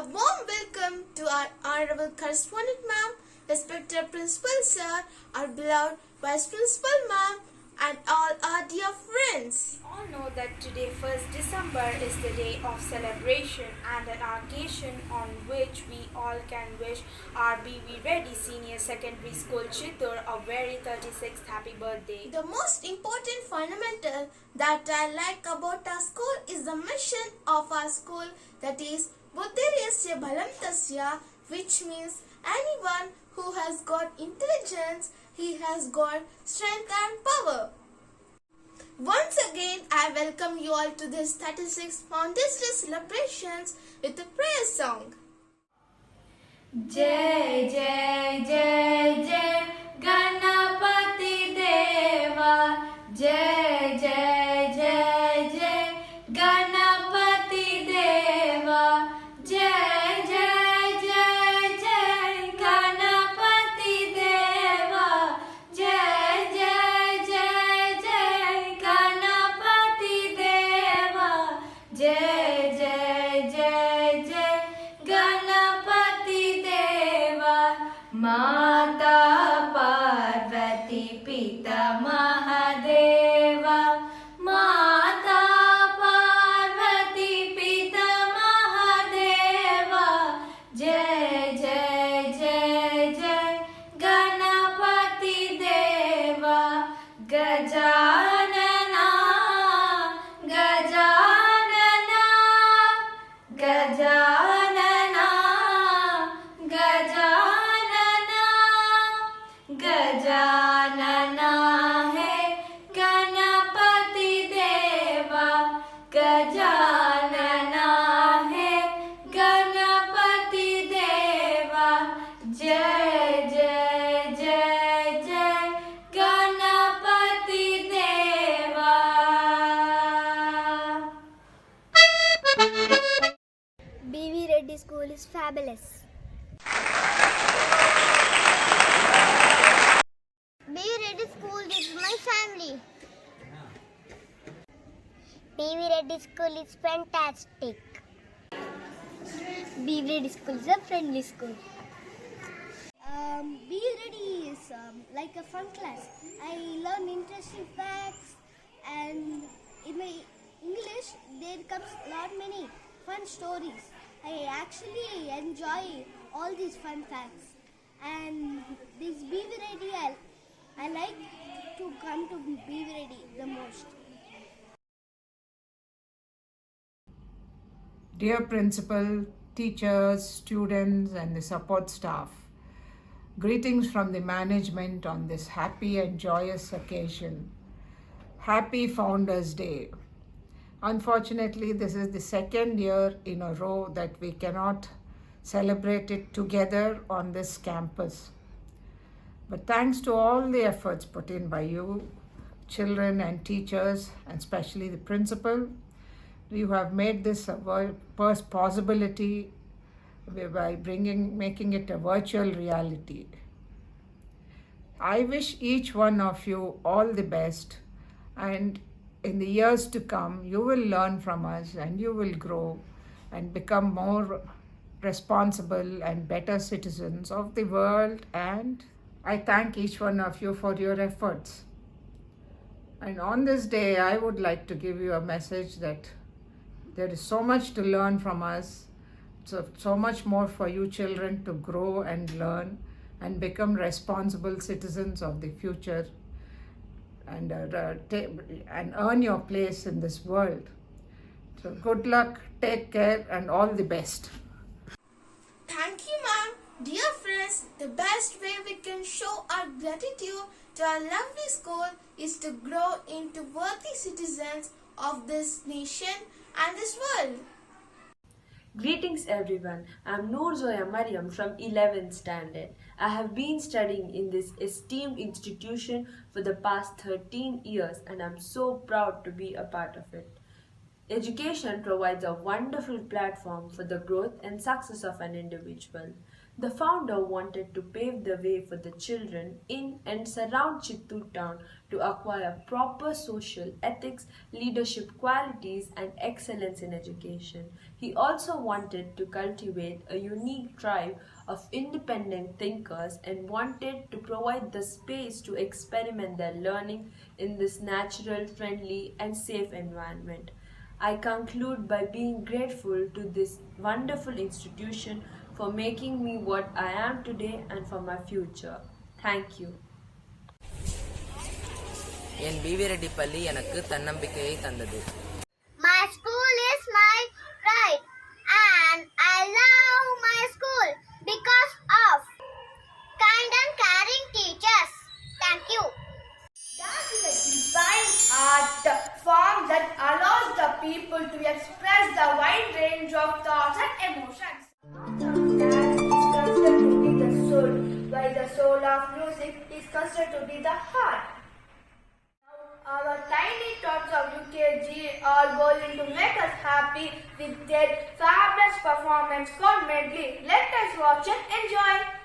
A warm welcome to our Honorable Correspondent Ma'am, respected Principal Sir, our beloved Vice Principal Ma'am, and all our dear friends. All know that today, 1st December, is the day of celebration and an occasion on which we all can wish our BB Reddy Senior Secondary School Chittor a very 36th happy birthday. The most important fundamental that I like about our school is the mission of our school, that is Buddhiryasya Bhalantasya, which means anyone who has got intelligence, he has got strength and power. Once again, I welcome you all to this 36th Founders Day celebrations with a prayer song. Jai Jai Jai Jai Ganapati Deva, Jai Jai Jai Jai Ganapati Deva, Jai Jai Jai Jai Ganapati Deva, Jai Jai Jai Jai Ganapati Deva, Jai Jai Jai Jai Ganapati Deva, Mata Parvati Pita Mahadeva, Mata Parvati Pita Mahadeva, Jai Jai Jai Jai Ganapati Deva, Gajanana, Gajanana, Gajanana, Gajanana, Gajanana hai Ganapati Deva, Gajanana hai Ganapati Deva, Jai Jai Jai Jai Ganapati Deva. BV Reddy School is fabulous. BV Reddy School is my family. BV Reddy School is fantastic. BV Reddy School is a friendly school. BV Reddy is like a fun class. I learn interesting facts, and in my English there comes lot many fun stories. I actually enjoy all these fun facts, and this BV Reddy I like to come to BV Reddy the most. Dear Principal, teachers, students, and the support staff, greetings from the management on this happy and joyous occasion. Happy Founders Day. Unfortunately, this is the second year in a row that we cannot celebrate it together on this campus. But thanks to all the efforts put in by you, children and teachers, and especially the principal, you have made this a possibility by making it a virtual reality. I wish each one of you all the best, and in the years to come, you will learn from us and you will grow and become more responsible and better citizens of the world. And I thank each one of you for your efforts. And on this day, I would like to give you a message that there is so much to learn from us, so much more for you children to grow and learn and become responsible citizens of the future, and earn your place in this world. So good luck, take care, and all the best. Thank you, ma'am. Dear friends, the best way we can show our gratitude to our lovely school is to grow into worthy citizens of this nation and this world. Greetings everyone, I am Noor Zoya Mariam from 11th standard. I have been studying in this esteemed institution for the past 13 years and I am so proud to be a part of it. Education provides a wonderful platform for the growth and success of an individual. The founder wanted to pave the way for the children in and surround Chittoor town to acquire proper social ethics, leadership qualities, and excellence in education. He also wanted to cultivate a unique tribe of independent thinkers and wanted to provide the space to experiment their learning in this natural, friendly, and safe environment. I conclude by being grateful to this wonderful institution for making me what I am today and for my future. Thank you. என் PV Reddy பள்ளி எனக்கு தன்னம்பிக்கையை தந்தது. My school is my pride and I love my school because of kind and caring teachers. Thank you. Dance is a divine art form that allows the people to express the wide range of thoughts and emotions. Dance is considered to be the soul, while the soul of music is considered to be the heart. Now, our tiny tots of UKG are going to make us happy with their fabulous performance called Medley. Let us watch and enjoy.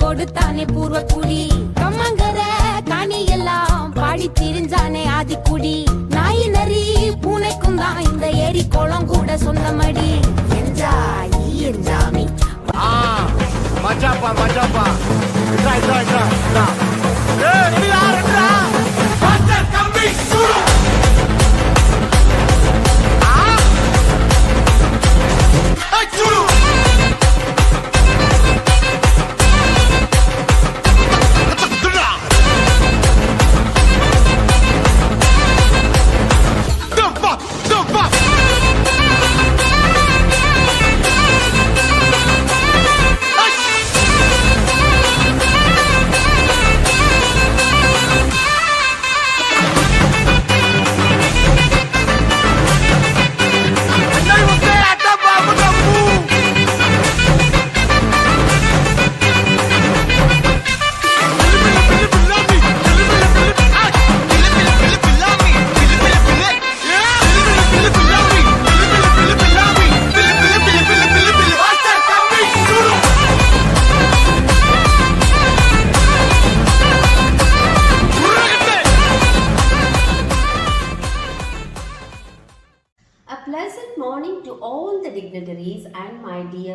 கொடுத்தானே பூர்வ குடி கம்மங்கர காணி எல்லாம் பாடி திரிஞ்சானே ஆதிக்குடி நாய் நரி பூனைக்கும் தான் இந்த ஏரி குளம் கூட சொந்தமடி என்ஜாய் என்ஜாமி மச்சாப்பா மச்சாப்பா ட்ரை ட்ரை ட்ரை ஏய் ரெடி ஆ பச்சர் கம்பி சுடு சுடு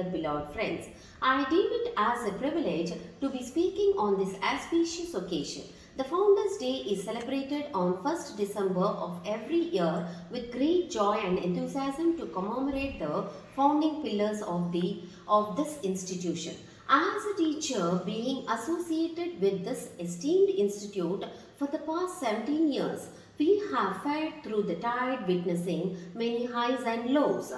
dear beloved friends. I deem it as a privilege to be speaking on this auspicious occasion. The Founders' Day is celebrated on 1st December of every year with great joy and enthusiasm to commemorate the founding pillars of this institution. As a teacher being associated with this esteemed institute for the past 17 years, we have fared through the tide witnessing many highs and lows.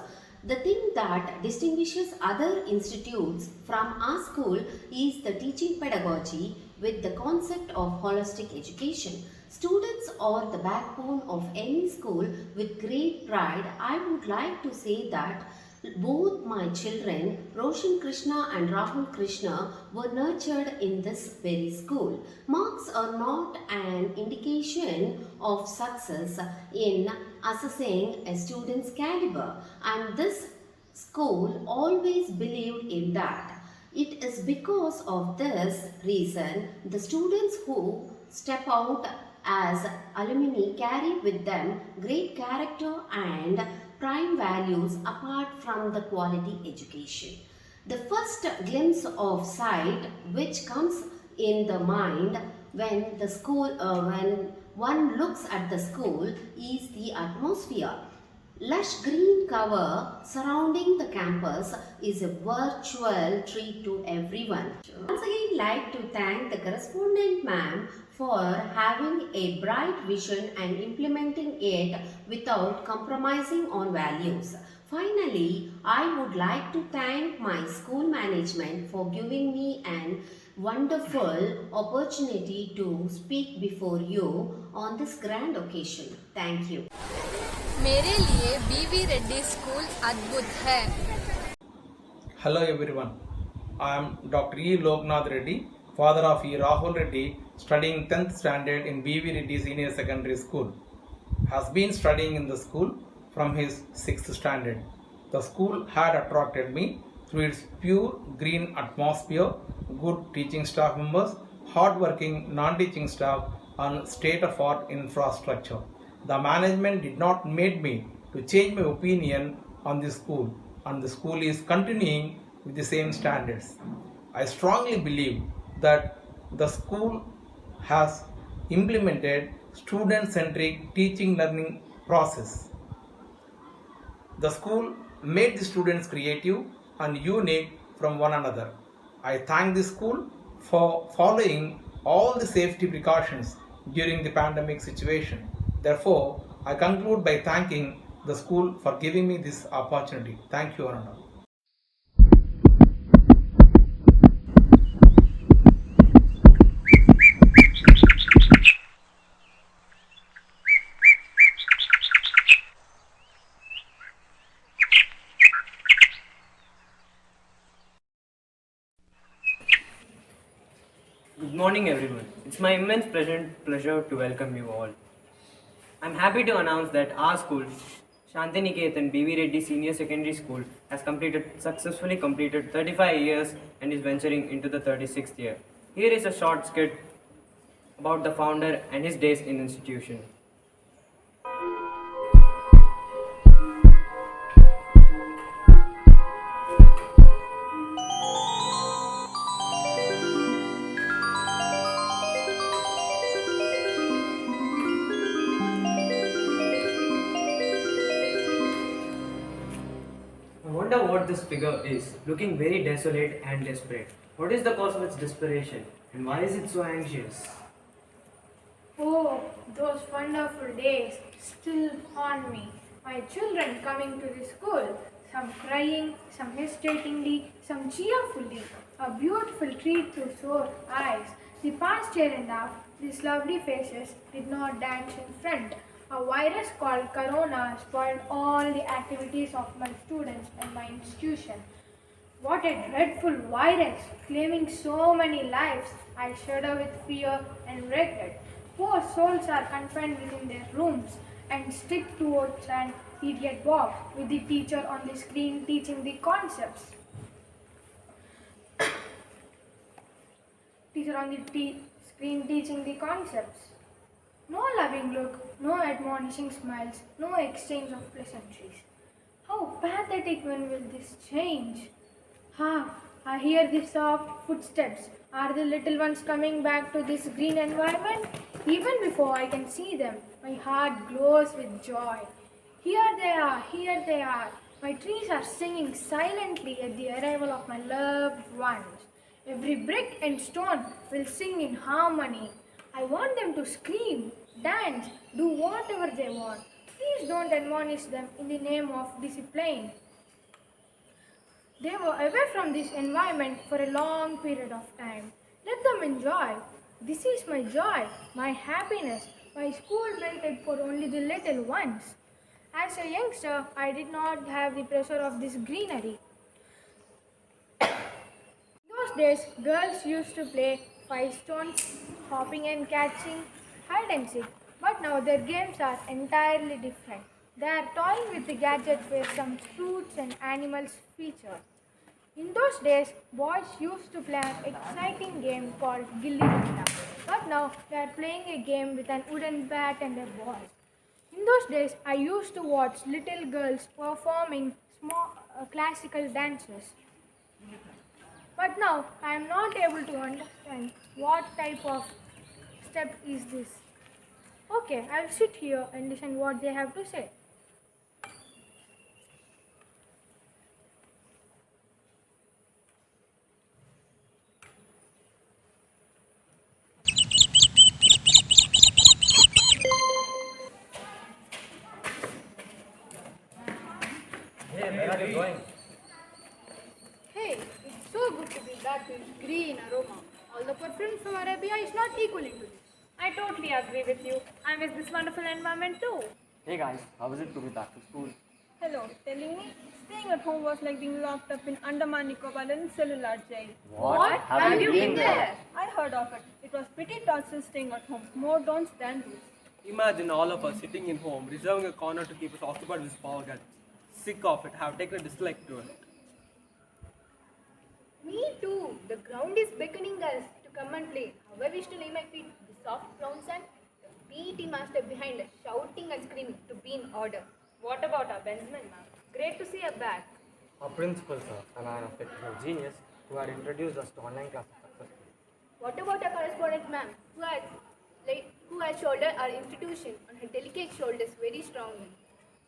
The thing that distinguishes other institutes from our school is the teaching pedagogy with the concept of holistic education. Students are the backbone of any school. With great pride, I would like to say that both my children, Roshan Krishna and Rahul Krishna, were nurtured in this very school. Marks are not an indication of success in assessing a student's caliber, and this school always believed in that. It is because of this reason the students who step out as alumni carry with them great character and prime values apart from the quality education. The first glimpse of sight which comes in the mind when when one looks at the school is the atmosphere. Lush green cover surrounding the campus is a virtual treat to everyone. Once again, like to thank the correspondent ma'am for having a bright vision and implementing it without compromising on values. Finally, I would like to thank my school management for giving me an wonderful opportunity to speak before you on this grand occasion. Thank you. मेरे लिए बीवी Reddy school अद्भुत है. Hello everyone. I am Dr. E. Loknath Reddy, father of E. Rahul Reddy, studying 10th standard in B.V. Reddy Senior Secondary School. Has been studying in the school from his 6th standard. The school had attracted me through its pure green atmosphere, good teaching staff members, hard-working non-teaching staff, and state-of-art infrastructure. The management did not make me to change my opinion on the school, and the school is continuing with the same standards. I strongly believe that the school has implemented student-centric teaching learning process. The school made the students creative and unique from one another. I thank the school for following all the safety precautions during the pandemic situation. Therefore, I conclude by thanking the school for giving me this opportunity. Thank you, Ananda. Good morning everyone. It's my immense pleasure to welcome you all. I'm happy to announce that our school, Shantiniketan B.V. Reddy Senior Secondary School, has successfully completed 35 years and is venturing into the 36th year. Here is a short skit about the founder and his days in institution. I wonder what this figure is, looking very desolate and desperate. What is the cause of its desperation, and why is it so anxious? Oh, those wonderful days still haunt me. My children coming to the school, some crying, some hesitatingly, some cheerfully. A beautiful treat to sore eyes. The past year and a half, these lovely faces did not dance in front. A virus called Corona spoiled all the activities of my students and my institution. What a dreadful virus, claiming so many lives. I shudder with fear and regret. Poor souls are confined within their rooms and stick towards an idiot box with the teacher on the screen teaching the concepts. Teacher on the screen teaching the concepts. No loving look, no admonishing smiles, no exchange of pleasantries. How pathetic when will this change? I hear the soft footsteps. Are the little ones coming back to this green environment? Even before I can see them, my heart glows with joy. Here they are, here they are. My trees are singing silently at the arrival of my loved ones. Every brick and stone will sing in harmony. I want them to scream, dance, do whatever they want. Please don't admonish them in the name of discipline. They were away from this environment for a long period of time. Let them enjoy. This is my joy, my happiness. My school waited for only the little ones. As a youngster, I did not have the pressure of this greenery. Those days, girls used to play five stones, hopping and catching, hide and seek. But now their games are entirely different. They are toying with the gadgets where some fruits and animals feature. In those days, boys used to play an exciting game called Gilli Danda. But now they are playing a game with an wooden bat and a ball. In those days, I used to watch little girls performing small classical dances. But now I am not able to understand what type of step is this. Okay, I'll sit here and listen what they have to say. Hey, it's so good to be back with green aroma. All the perfume from Arabia is not equaling to this. I totally agree with you. I miss this wonderful environment too. Hey guys, how is it to be back to school? Hello, telling me staying at home was like being locked up in Andaman Nicobar in cellular jail. What? Have you been there? I heard of it. It was pretty torture staying at home. More don'ts than do's. Imagine all of us sitting in home, reserving a corner to keep us occupied with power gadgets. Sick of it, have taken a dislike to it. Me too. The ground is beckoning us to come and play. How I wish to lay my feet in the soft brown sand. The PT master behind us shouting and screaming to be in order. What about our Benjamin, ma'am? Great to see her back. Our principal, sir, a man of technical genius, who had introduced us to online classes successfully. What about our correspondent, ma'am, who has shouldered our institution on her delicate shoulders very strongly?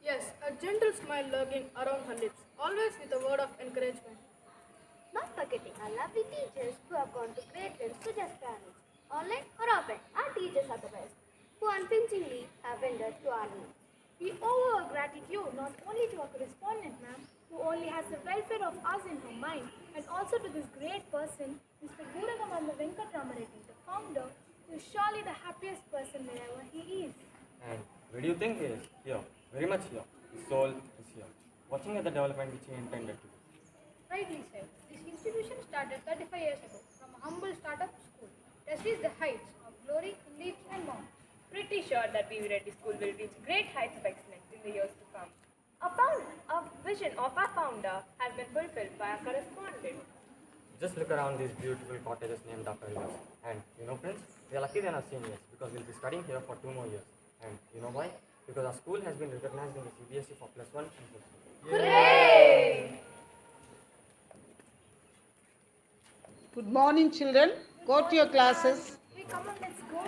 Yes, a gentle smile lurking around her lips, always with a word of encouragement. Not forgetting our lovely teachers who have gone to great lengths to just parents. Online or offline, our teachers are the best, who unflinchingly have rendered to our needs. We owe our gratitude not only to our correspondent, ma'am, who only has the welfare of us in her mind, and also to this great person, Mr. Guragamanda Venkatramareddy, the founder, who is surely the happiest person wherever he is. And where do you think he is? Here, very much here. His soul is here, watching at the development which he intended to do. Rightly said. This institution started 35 years ago from a humble startup school. This is the heights of glory, leaps and bounds. Pretty sure that B.V. Reddy School will reach great heights of excellence in the years to come. A vision of our founder has been fulfilled by our correspondent. Just look around these beautiful cottages named after us. And you know, friends, we are lucky than our seniors because we'll be studying here for 2 more years. And you know why? Because our school has been recognized in the CBSE for +1 and +2. Hooray! Good morning, children. Go to your classes. Hey, come on, let's go.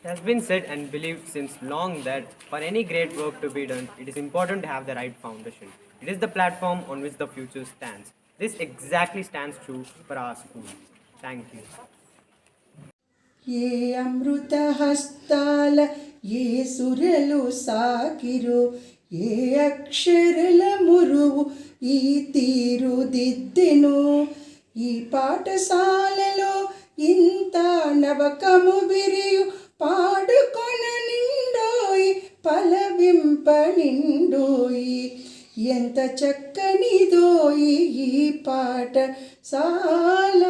It has been said and believed since long that for any great work to be done, it is important to have the right foundation. It is the platform on which the future stands. This exactly stands true for our school. Thank you. ఏ అమృత హస్తాల ఏ సురలు సాకిరో ఏ అక్షరల మురువు ఈ తీరు దిద్దెను ఈ పాఠశాలలో ఇంత నవకము విరియు పాడుకొన నిండోయి పలవింప నిండోయి ఎంత చక్కనిదోయి ఈ పాఠశాల.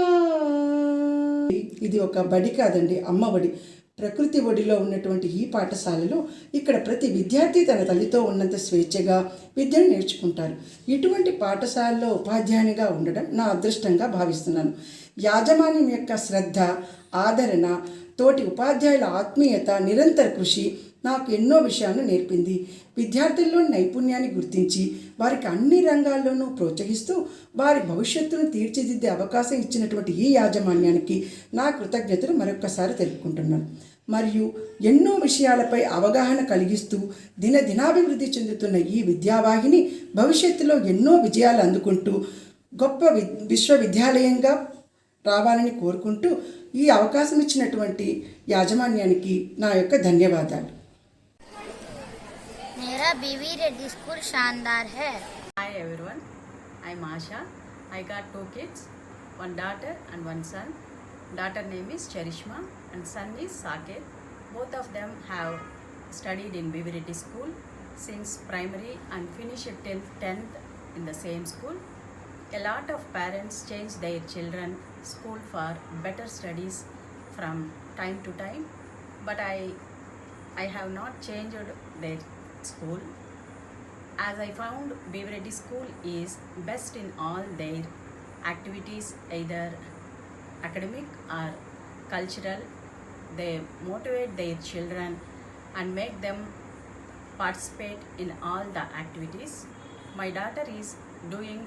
ఇది ఒక బడి కాదండి, అమ్మ ఒడి. ప్రకృతి ఒడిలో ఉన్నటువంటి ఈ పాఠశాలలో ఇక్కడ ప్రతి విద్యార్థి తన తల్లితో ఉన్నంత స్వేచ్ఛగా విద్యను నేర్చుకుంటారు. ఇటువంటి పాఠశాలలో ఉపాధ్యాయునిగా ఉండడం నా అదృష్టంగా భావిస్తున్నాను. యాజమాన్యం యొక్క శ్రద్ధ, ఆదరణ, తోటి ఉపాధ్యాయుల ఆత్మీయత, నిరంతర కృషి నాకు ఎన్నో విషయాలను నేర్పింది. విద్యార్థుల్లోని నైపుణ్యాన్ని గుర్తించి వారికి అన్ని రంగాల్లోనూ ప్రోత్సహిస్తూ వారి భవిష్యత్తును తీర్చిదిద్దే అవకాశం ఇచ్చినటువంటి ఈ యాజమాన్యానికి నా కృతజ్ఞతలు మరొక్కసారి తెలుపుకుంటున్నాను. మరియు ఎన్నో విషయాలపై అవగాహన కలిగిస్తూ దినదినాభివృద్ధి చెందుతున్న ఈ విద్యావాహిని భవిష్యత్తులో ఎన్నో విజయాలు అందుకుంటూ గొప్ప విశ్వవిద్యాలయంగా రావాలని కోరుకుంటూ ఈ అవకాశం ఇచ్చినటువంటి యాజమాన్యానికి నా యొక్క ధన్యవాదాలు. मेरा बीवी रेड्डी स्कूल शानदार है. Hi everyone, I'm Asha. I got 2 kids, one daughter and one son. Daughter name is Charishma and son is Saket. Both of them have studied in BV Reddy School since primary and finished till 10th in the same school. A lot of parents change their children school for better studies from time to time, but I have not changed their school, as I found BV Reddy School is best in all their activities, either academic or cultural. They motivate their children and make them participate in all the activities. My daughter is doing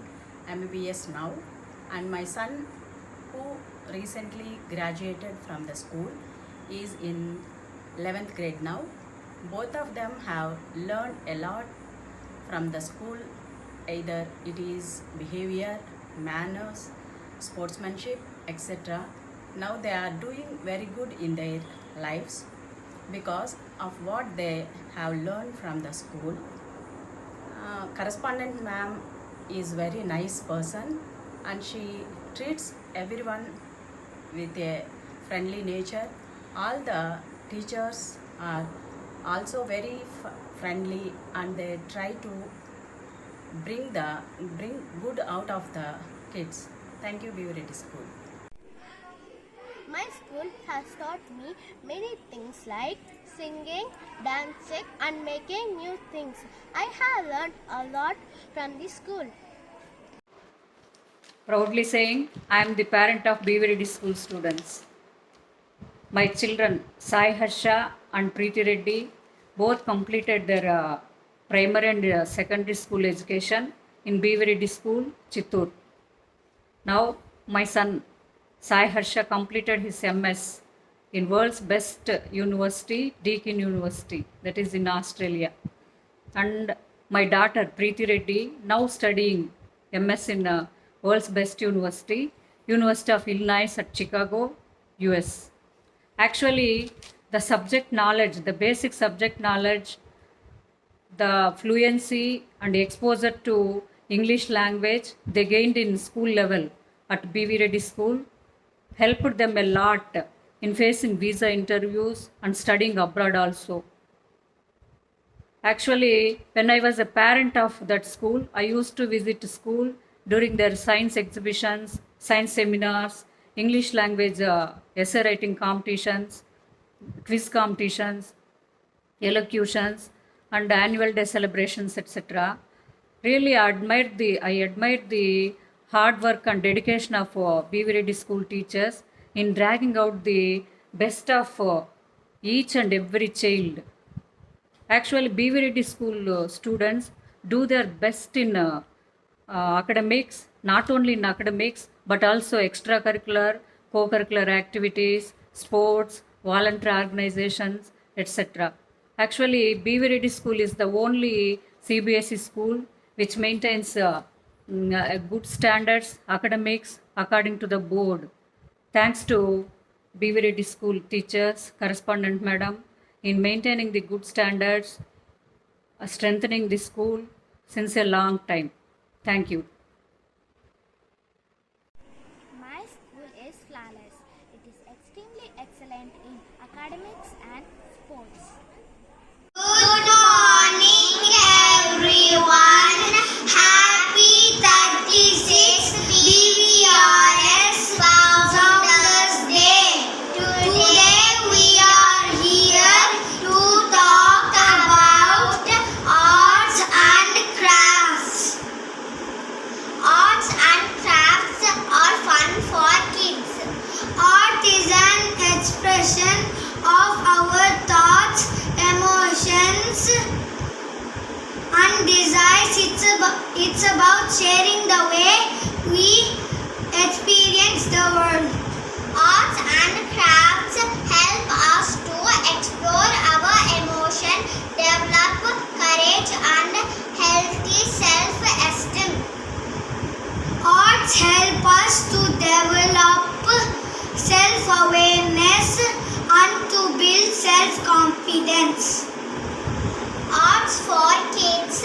MBBS now, and my son, who recently graduated from the school, is in 11th grade now. Both of them have learned a lot from the school, either it is behavior, manners, sportsmanship, etc. Now they are doing very good in their lives because of what they have learned from the school. Correspondent ma'am is very nice person and she treats everyone with a friendly nature. All the teachers are also very friendly and they try to bring good out of the kids. Thank you, BV Reddy School. My school has taught me many things like singing, dancing and making new things. I have learned a lot from this school. Proudly saying, I am the parent of BV Reddy School students. My children Sai Harsha and Preeti Reddy both completed their primary and secondary school education in BV Reddy School, Chittoor. Now my son Sai Harsha completed his MS in world's best university, Deakin University, that is in Australia. And my daughter Preeti Reddy now studying MS in world's best university, University of Illinois at Chicago, US. Actually, the subject knowledge, the basic subject knowledge, the fluency and exposure to English language they gained in school level at BV Reddy School helped them a lot in facing visa interviews and studying abroad also. Actually, when I was a parent of that school, I used to visit school during their science exhibitions, science seminars, English language essay writing competitions, quiz competitions, elocutions and annual day celebrations, etc. Really I admired the hard work and dedication of BV Reddy School teachers in dragging out the best of each and every child. Actually, BV Reddy School students do their best in academics, not only in academics but also extracurricular, co-curricular activities, sports, volunteer organizations, etc. Actually, BV Reddy School is the only CBSE school which maintains good standards, academics according to the board. Thanks to BV Reddy School teachers, correspondent madam, in maintaining the good standards, strengthening the school since a long time. Thank you. My school is flawless. It is extremely excellent in academics and sports. Good morning, everyone. Happy 36th BVRS Founders Day. Today we are here to talk about arts and crafts. and desires. It's about sharing the way we experience the world. Arts and crafts help us to explore our emotion, develop courage and healthy self-esteem. Arts help us to develop self-awareness and to build self-confidence. Arts for kids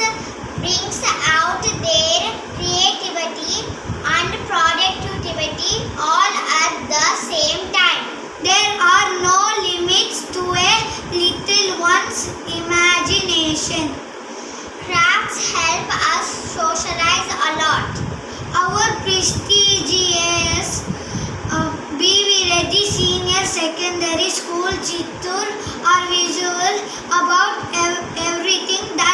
brings out their creativity and productivity all at the same time. There are no limits to a little one's imagination. Crafts help us socialize a lot. Our prestigious B.V. Reddy Senior Secondary School, Chittoor, are visual about everything that